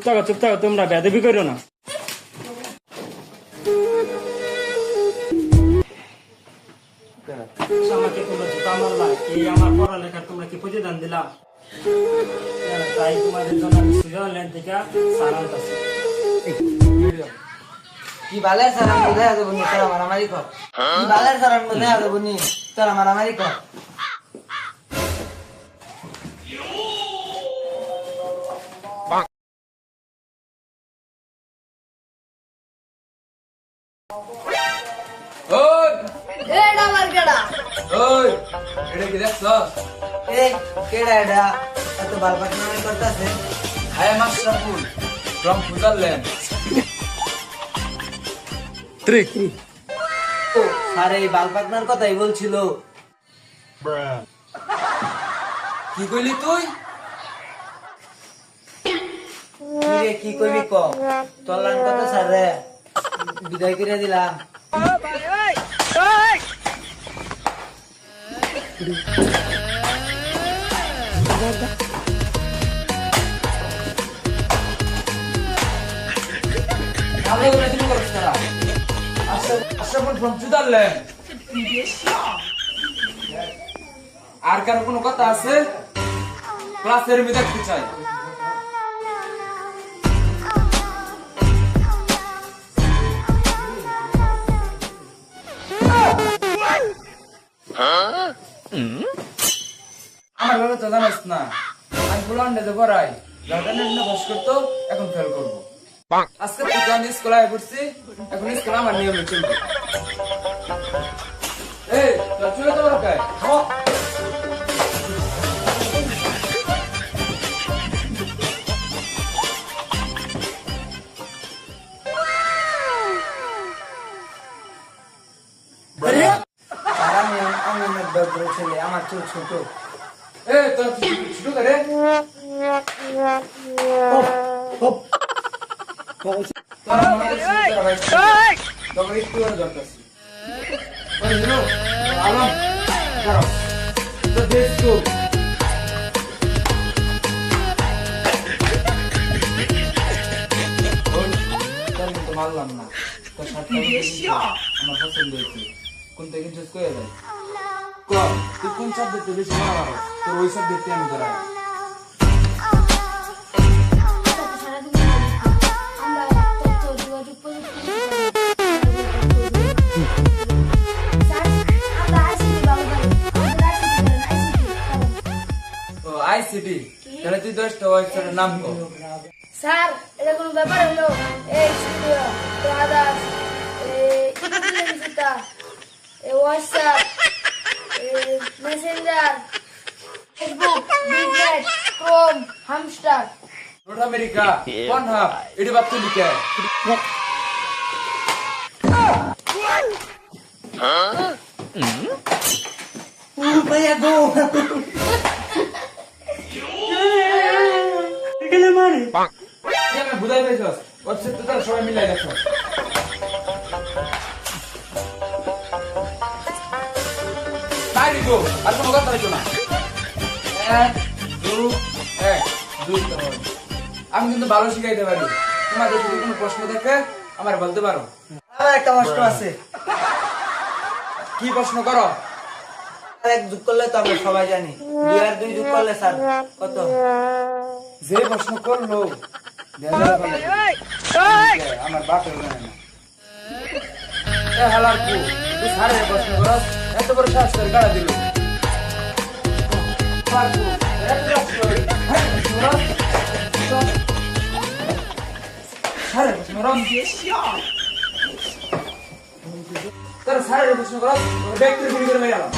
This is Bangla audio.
থাকো তোমরা বেদবি করো না। আমাকে তোমরা জুতা মারলা, এই আমার পড়ালেখা তোমরা কি প্রতিদান দিলা? তাই তোমাদের জন্য আমি সুইজারল্যান্ড থেকে সালাম করছি। কি বালের সারান মধ্যে আছে বনি তোরা মারামারি কর, কি বালের সারান মধ্যে আছে বনি তোরা মারামারি কর। ওই এটা আমার কেডা? ওই এটা কি দেখছস? এই কেডা এটা এত বালপাক নামে করতেছে? I am Ashraful from Switzerland. ও স্যার এই বালপাকনার কথাই বলছিল। কি কইলি তুই? কি রে কি কইবি ক? চললাম কত স্যার রে বিদায় করে দিলাম। ভালো করে শুরু করছ না। Ashraful from Switzerland. আর কার কোনো কথা আছে? ক্লাসের মধ্যে দেখতে চাই। আমার বাবা তো জানাস না, আমি পুলান্ডে যে পড়াই জার্মানির ভাস করতো, এখন ফেল করবো। আজকে থেকে আমি স্কুলে পড়ছি, এখন স্কুল আমার নিয়মে চলবে। এই তোর চলে তো বড় কায় আর আমি অনেক বড় ছেলে, আমার চুল ছোট। এই তোর শুরু করে তোরা মনে করছিস তোর একটু করে দরকার ছিল। ওই হিরো আলম ধরো তো দেশ তো মারলাম না, তোর সাথে আমার পছন্দ হয়েছে। কোন থেকে চুজ করে যায় তুই কোন সাবজেক্টে বেশি মারা মারো, তোর ওই সাবজেক্টে আমি ধরাই। আইসিটি তাহলে তুই 10টা ওয়েবসাইটের নাম কর। স্যার এটা কোনো ব্যাপার হলো? এই স্টুডিও ব্রাদার্স, ইনফ্লুয়েন্সিতা, হোয়াটসঅ্যাপ, মেসেঞ্জার, ফেসবুক, বিগনেট, ক্রোম, হামস্টার। নর্থ আমেরিকা কোন হাব এটি বাদ তুই লিখে ভাইয়া গো এখানে মারে আমি বুঝাই পাইছস ওয়েবসাইট তো সবাই মিলাই দেখো। তাই গো আর কোনো কথা হইতো না। 1 2 1 2 আমি কিন্তু ভালো শিখাইতে পারি, তোমাদের যদি কোনো প্রশ্ন থাকে আমার বলতে পারো। আমার একটা প্রশ্ন আছে। কি প্রশ্ন করো? আর এক যোগ করলে তো আমরা সবাই জানি, 2 আর 2 যোগ করলে স্যার কত? যে প্রশ্ন করলো আমার বাপের জানে না। এ হালার কু তুই সারে প্রশ্ন করস, এত বড় সাহস করে গাড়া দিল। তার সারে প্রশ্ন করস, ব্যক্তির গুলি করে মেরে গেলাম।